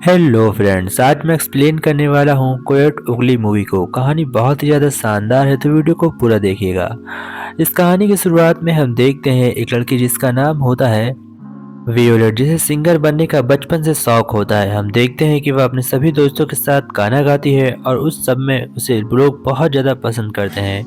Hello friends, आज मैं explain करने वाला हूँ कोयोट उगली मूवी को। कहानी बहुत ही ज़्यादा शानदार है, तो वीडियो को पूरा देखिएगा। इस कहानी की शुरुआत में हम देखते हैं एक लड़की जिसका नाम होता है वियोलेट, जिसे सिंगर बनने का बचपन से शौक होता है। हम देखते हैं कि वह अपने सभी दोस्तों के साथ गाना गाती है और उस सब में उसे लोग बहुत ज़्यादा पसंद करते हैं।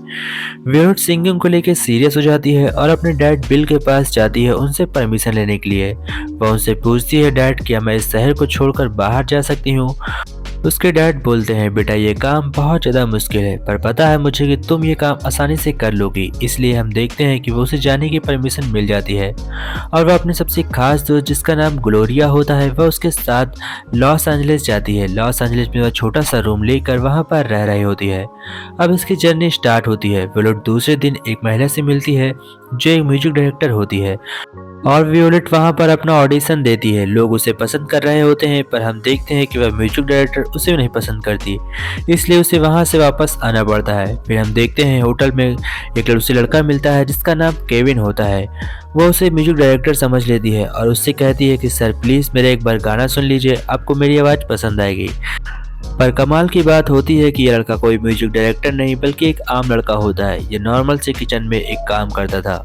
वियोलेट सिंगिंग को लेकर सीरियस हो जाती है और अपने डैड बिल के पास जाती है उनसे परमिशन लेने के लिए। वह उनसे पूछती है, डैड क्या मैं इस शहर को छोड़कर बाहर जा सकती हूँ? उसके डैड बोलते हैं, बेटा ये काम बहुत ज़्यादा मुश्किल है, पर पता है मुझे कि तुम ये काम आसानी से कर लोगी। इसलिए हम देखते हैं कि वो उसे जाने की परमिशन मिल जाती है और वह अपने सबसे खास दोस्त जिसका नाम ग्लोरिया होता है वह उसके साथ लॉस एंजलिस जाती है। लॉस एंजलिस में वह छोटा सा रूम लेकर वहाँ पर रह रही होती है। अब इसकी जर्नी स्टार्ट होती है। वो लोग दूसरे दिन एक महिला से मिलती है जो एक म्यूजिक डायरेक्टर होती है और वियोलेट वहां पर अपना ऑडिशन देती है। लोग उसे पसंद कर रहे होते हैं, पर हम देखते हैं कि वह म्यूजिक डायरेक्टर उसे नहीं पसंद करती, इसलिए उसे वहां से वापस आना पड़ता है। फिर हम देखते हैं होटल में एक उसे लड़का मिलता है जिसका नाम केविन होता है। वो उसे म्यूजिक डायरेक्टर समझ लेती है और उससे कहती है कि सर प्लीज़ मेरा एक बार गाना सुन लीजिए, आपको मेरी आवाज़ पसंद आएगी। पर कमाल की बात होती है कि यह लड़का कोई म्यूजिक डायरेक्टर नहीं बल्कि एक आम लड़का होता है। ये नॉर्मल से किचन में एक काम करता था,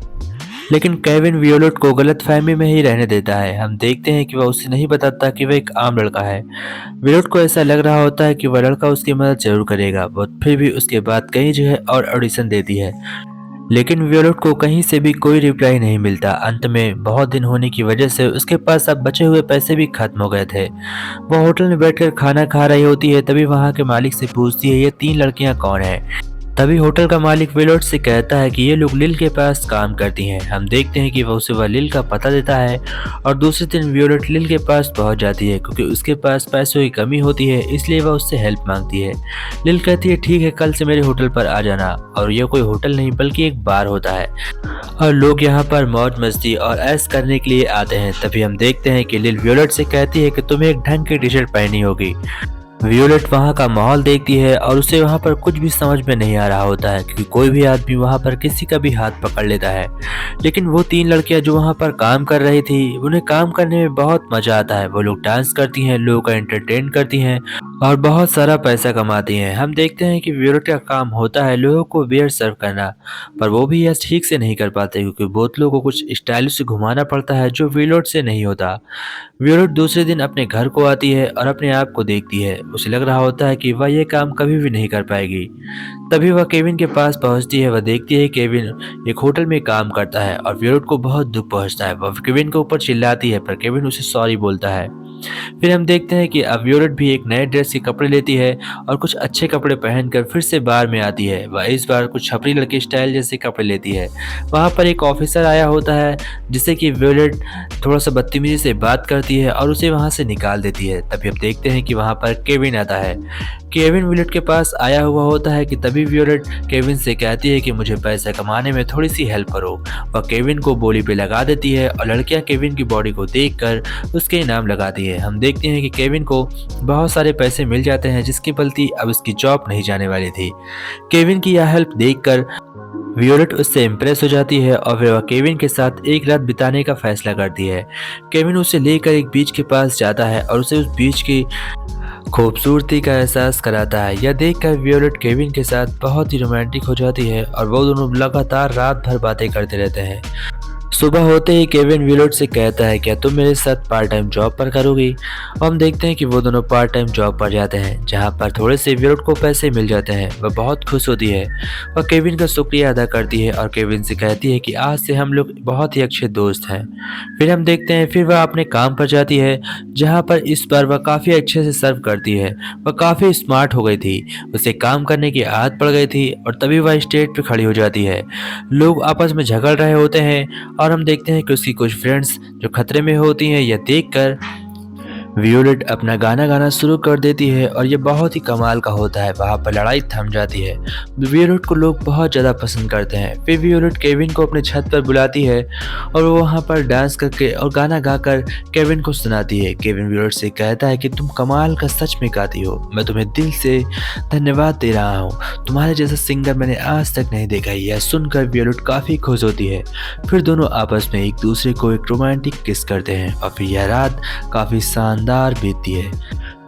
लेकिन केविन वियोलेट को गलतफहमी में ही रहने देता है। हम देखते हैं कि वह उसे नहीं बताता कि वह एक आम लड़का है। वियोलेट को ऐसा लग रहा होता है कि वह लड़का उसकी मदद जरूर करेगा। वह फिर भी उसके बाद कई जगह और ऑडिशन देती है, लेकिन वियोलेट को कहीं से भी कोई रिप्लाई नहीं मिलता। अंत में बहुत दिन होने की वजह से उसके पास अब बचे हुए पैसे भी खत्म हो गए थे। वह होटल में बैठकर खाना खा रही होती है, तभी वहां के मालिक से पूछती है, ये 3 लड़कियां कौन हैं? तभी होटल का मालिक विलोट से कहता है कि ये लोग लिल के पास काम करती हैं। हम देखते हैं कि वह लिल का पता देता है और दूसरे दिन वियोलेट लिल के पास पहुंच जाती है। क्योंकि उसके पास पैसों की कमी होती है, इसलिए वह उससे हेल्प मांगती है। लिल कहती है, ठीक है, कल से मेरे होटल पर आ जाना। और यह कोई होटल नहीं बल्कि एक बार होता है और लोग यहाँ पर मौज मस्ती और ऐश करने के लिए आते हैं। तभी हम देखते हैं कि लिल वियोलेट से कहती है कि तुम्हें एक ढंग की टी शर्ट पहननी होगी। वियोलेट वहाँ का माहौल देखती है और उसे वहाँ पर कुछ भी समझ में नहीं आ रहा होता है, क्योंकि कोई भी आदमी वहाँ पर किसी का भी हाथ पकड़ लेता है। लेकिन वो 3 लड़कियाँ जो वहाँ पर काम कर रही थी, उन्हें काम करने में बहुत मजा आता है। वो लोग डांस करती हैं, लोगों का एंटरटेन करती हैं और बहुत सारा पैसा कमाती हैं। हम देखते हैं कि वियोलेट का काम होता है लोगों को बियर सर्व करना, पर वो भी यह ठीक से नहीं कर पाते क्योंकि बोतलों को कुछ स्टाइलिश से घुमाना पड़ता है जो वियोलेट से नहीं होता। वियोलेट दूसरे दिन अपने घर को आती है और अपने आप को देखती है। उसे लग रहा होता है कि वह यह काम कभी भी नहीं कर पाएगी। तभी वह केविन के पास पहुंचती है। वह देखती है केविन एक होटल में काम करता है और वियोलेट को बहुत दुख पहुंचता है। वह केविन के ऊपर चिल्लाती है, पर केविन उसे सॉरी बोलता है। फिर हम देखते हैं कि अब वियोलेट भी एक नए ड्रेस के कपड़े लेती है और कुछ अच्छे कपड़े पहनकर फिर से बार में आती है। वह इस बार कुछ छपरी लड़के स्टाइल जैसे कपड़े लेती है। वहाँ पर एक ऑफिसर आया होता है जिससे कि वियोलेट थोड़ा सा बदतमीजी से बात करती है और उसे वहाँ से निकाल देती है। तभी हम देखते हैं कि वहाँ पर केविन आता है। केविन वियोलेट के पास आया हुआ होता है कि तभी वियोलेट केविन से कहती है कि मुझे पैसा कमाने में थोड़ी सी हेल्प करो। वह केविन को बोली पे लगा देती है और लड़कियां केविन की बॉडी को देखकर उसके इनाम लगाती है। हम देखते हैं कि केविन को बहुत सारे पैसे मिल जाते हैं, जिसकी बल्कि अब उसकी जॉब नहीं जाने वाली थी। केविन की यह हेल्प देखकर वियोलेट उससे इम्प्रेस हो जाती है और फिर वह केविन के साथ एक रात बिताने का फैसला करती है। केविन उसे लेकर एक बीच के पास जाता है और उसे उस बीच की खूबसूरती का एहसास कराता है। यह देखकर वियोलेट केविन के साथ बहुत ही रोमांटिक हो जाती है और वो दोनों लगातार रात भर बातें करते रहते हैं। सुबह होते ही केविन वियोलेट से कहता है, क्या तुम मेरे साथ पार्ट टाइम जॉब पर करोगी? और हम देखते हैं कि वो दोनों पार्ट टाइम जॉब पर जाते हैं, जहां पर थोड़े से वियोलेट को पैसे मिल जाते हैं। वह बहुत खुश होती है। वह केविन का शुक्रिया अदा करती है और केविन से कहती है कि आज से हम लोग बहुत ही अच्छे दोस्त हैं। फिर हम देखते हैं फिर वह अपने काम पर जाती है, जहाँ पर इस बार वह काफ़ी अच्छे से सर्व करती है। वह काफ़ी स्मार्ट हो गई थी, उसे काम करने की आदत पड़ गई थी और तभी वह स्टेज पर खड़ी हो जाती है। लोग आपस में झगड़ रहे होते हैं और हम देखते हैं कि उसकी कुछ फ्रेंड्स जो खतरे में होती हैं। यह देखकर वियोलेट अपना गाना गाना शुरू कर देती है और ये बहुत ही कमाल का होता है। वहाँ पर लड़ाई थम जाती है। वियोलेट को लोग बहुत ज़्यादा पसंद करते हैं। फिर वियोलेट केविन को अपने छत पर बुलाती है और वो वहाँ पर डांस करके और गाना गाकर केविन को सुनाती है। केविन वियोलेट से कहता है कि तुम कमाल का सच में गाती हो, मैं तुम्हें दिल से धन्यवाद दे रहा हूँ। तुम्हारे जैसा सिंगर मैंने आज तक नहीं देखा। यह सुनकर वियोलेट काफ़ी खुश होती है। फिर दोनों आपस में एक दूसरे को एक रोमांटिक किस करते हैं और फिर यह रात काफ़ी शानदार बीतती है।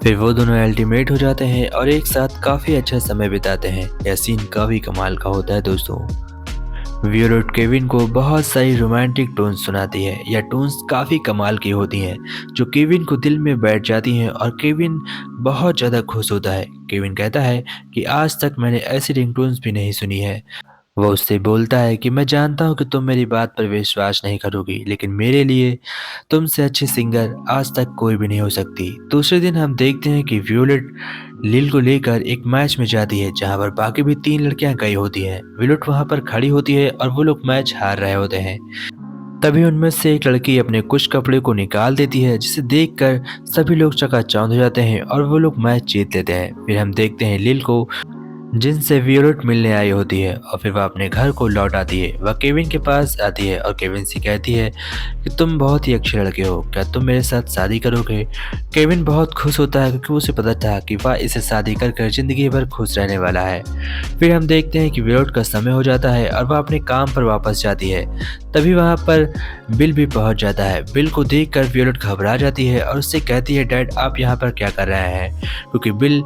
फिर वो दोनों अल्टीमेट हो जाते हैं और एक साथ काफ़ी अच्छा समय बिताते हैं। यह सीन काफ़ी कमाल का होता है दोस्तों। वियोलेट केविन को बहुत सारी रोमांटिक टोन्स सुनाती है। यह टोन्स काफ़ी कमाल की होती हैं जो केविन को दिल में बैठ जाती हैं और केविन बहुत ज़्यादा खुश होता है। केविन कहता है कि आज तक मैंने ऐसी रिंगटोन्स भी नहीं सुनी है। वो उससे बोलता है कि मैं जानता हूँ कि तुम मेरी बात पर विश्वास नहीं करोगी, लेकिन मेरे लिए तुमसे अच्छी सिंगर आज तक कोई भी नहीं हो सकती। दूसरे दिन हम देखते हैं कि वियोलेट लिल को लेकर एक मैच में जाती है जहाँ पर बाकी भी 3 लड़कियां गई होती हैं। वियोलेट वहाँ पर खड़ी होती है और वो लोग मैच हार रहे होते हैं। तभी उनमें से एक लड़की अपने कुछ कपड़े को निकाल देती है जिसे देखकर सभी लोग चकाचौंध हो जाते हैं और वो लोग मैच जीत लेते हैं। फिर हम देखते हैं लिल को जिनसे वियोलेट मिलने आई होती है और फिर वह अपने घर को लौट आती है। वह केविन के पास आती है और केविन से कहती है कि तुम बहुत ही अच्छे लड़के हो, क्या तुम मेरे साथ शादी करोगे? केविन बहुत खुश होता है क्योंकि उसे पता था कि वह इसे शादी कर कर जिंदगी भर खुश रहने वाला है। फिर हम देखते हैं कि वियोलेट का समय हो जाता है और वह अपने काम पर वापस जाती है। तभी वहाँ पर बिल भी पहुँच जाता है। बिल को देखकर वियोलेट घबरा जाती है और उससे कहती है, डैड आप यहाँ पर क्या कर रहे हैं? क्योंकि बिल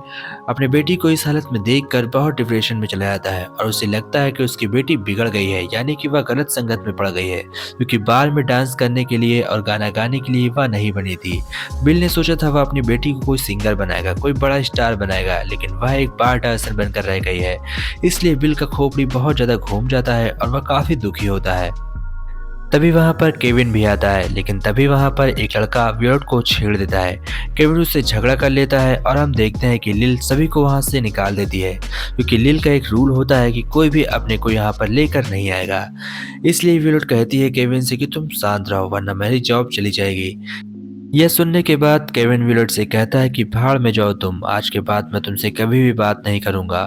अपने बेटी को इस हालत में देखकर बहुत डिप्रेशन में चला जाता है और उसे लगता है कि उसकी बेटी बिगड़ गई है, यानी कि वह गलत संगत में पड़ गई है, क्योंकि बार में डांस करने के लिए और गाना गाने के लिए वह नहीं बनी थी। बिल ने सोचा था वह अपनी बेटी को कोई सिंगर बनाएगा, कोई बड़ा स्टार बनाएगा, लेकिन वह एक बार डांसर बनकर रह गई है। इसलिए बिल का खोपड़ी बहुत ज़्यादा घूम जाता है और वह काफ़ी दुखी होता है। तभी वहाँ पर केविन भी आता है, लेकिन तभी वहाँ पर एक लड़का वियोलेट को छेड़ देता है। केविन उससे झगड़ा कर लेता है और हम देखते हैं कि लिल सभी को वहाँ से निकाल देती है, क्योंकि लिल का एक रूल होता है कि कोई भी अपने को यहाँ पर लेकर नहीं आएगा। इसलिए वियोलेट कहती है केविन से कि तुम शांत रहो वरना मेरी जॉब चली जाएगी। यह सुनने के बाद केविन वियोलेट से कहता है कि भाड़ में जाओ तुम, आज के बाद मैं तुमसे कभी भी बात नहीं करूंगा।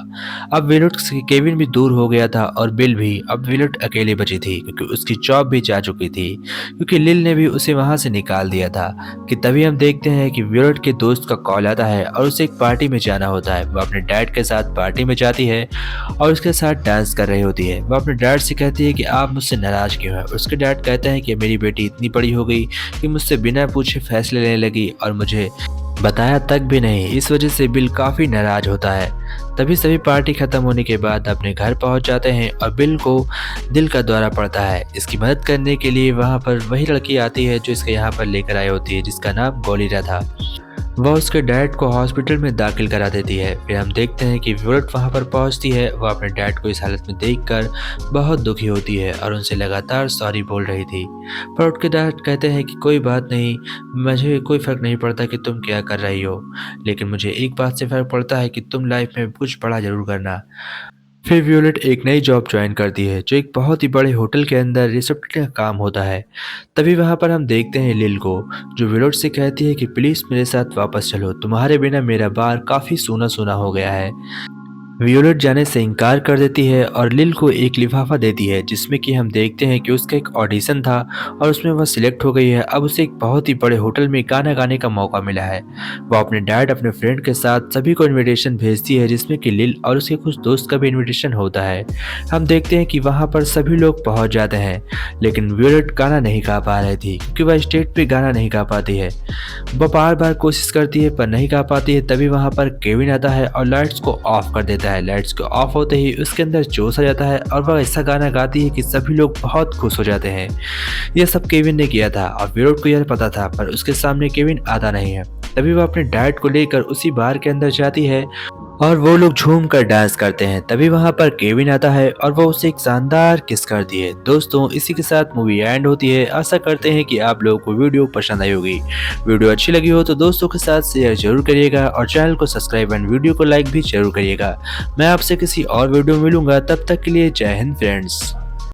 अब वियोलेट से केविन भी दूर हो गया था और बिल भी। अब वियोलेट अकेली बची थी क्योंकि उसकी जॉब भी जा चुकी थी, क्योंकि लिल ने भी उसे वहां से निकाल दिया था। कि तभी हम देखते हैं कि वियोलेट के दोस्त का कॉल आता है और उसे एक पार्टी में जाना होता है। वह अपने डैड के साथ पार्टी में जाती है और उसके साथ डांस कर रही होती है। वह अपने डैड से कहती है कि आप मुझसे नाराज क्यों हैं? उसके डैड कहते हैं कि मेरी बेटी इतनी बड़ी हो गई कि मुझसे बिना पूछे फैसले लेने लगी और मुझे बताया तक भी नहीं। इस वजह से बिल काफ़ी नाराज होता है। तभी सभी पार्टी खत्म होने के बाद अपने घर पहुंच जाते हैं और बिल को दिल का दौरा पड़ता है। इसकी मदद करने के लिए वहां पर वही लड़की आती है जो इसके यहाँ पर लेकर आई होती है, जिसका नाम गोलिरा था। वह उसके डैड को हॉस्पिटल में दाखिल करा देती है। फिर हम देखते हैं कि वियोलेट वहां पर पहुंचती है। वह अपने डैड को इस हालत में देखकर बहुत दुखी होती है और उनसे लगातार सॉरी बोल रही थी, पर उसके डैड कहते हैं कि कोई बात नहीं, मुझे कोई फ़र्क नहीं पड़ता कि तुम क्या कर रही हो, लेकिन मुझे एक बात से फ़र्क पड़ता है कि तुम लाइफ में कुछ बड़ा ज़रूर करना। फिर वियोलेट एक नई जॉब ज्वाइन करती है जो एक बहुत ही बड़े होटल के अंदर रिसेप्शन का काम होता है। तभी वहाँ पर हम देखते हैं लिल को, जो वियोलेट से कहती है कि प्लीज़ मेरे साथ वापस चलो, तुम्हारे बिना मेरा बार काफ़ी सूना सूना हो गया है। वियोलेट जाने से इनकार कर देती है और लिल को एक लिफाफा देती है जिसमें कि हम देखते हैं कि उसका एक ऑडिशन था और उसमें वह सिलेक्ट हो गई है। अब उसे एक बहुत ही बड़े होटल में गाना गाने का मौका मिला है। वह अपने डैड अपने फ्रेंड के साथ सभी को इनविटेशन भेजती है, जिसमें कि लिल और उसके कुछ दोस्त का भी इनविटेशन होता है। हम देखते हैं कि वहाँ पर सभी लोग पहुँच जाते हैं, लेकिन वियोलेट गाना नहीं गा पा रही थी क्योंकि वह स्टेज पे गाना नहीं गा पाती है। वह बार बार कोशिश करती है पर नहीं गा पाती है। तभी वहाँ पर केविन आता है और लाइट्स को ऑफ कर देता है। लाइट्स को ऑफ होते ही उसके अंदर जोश आ जाता है और वह ऐसा गाना गाती है कि सभी लोग बहुत खुश हो जाते हैं। यह सब केविन ने किया था और वियोलेट को यह पता था, पर उसके सामने केविन आता नहीं है। तभी वह अपने डैड को लेकर उसी बार के अंदर जाती है और वो लोग झूम कर डांस करते हैं। तभी वहाँ पर केविन आता है और वो उसे एक शानदार किस करती है। दोस्तों, इसी के साथ मूवी एंड होती है। आशा करते हैं कि आप लोगों को वीडियो पसंद आई होगी। वीडियो अच्छी लगी हो तो दोस्तों के साथ शेयर जरूर करिएगा और चैनल को सब्सक्राइब एंड वीडियो को लाइक भी जरूर करिएगा। मैं आपसे किसी और वीडियो में मिलूंगा, तब तक के लिए जय हिंद फ्रेंड्स।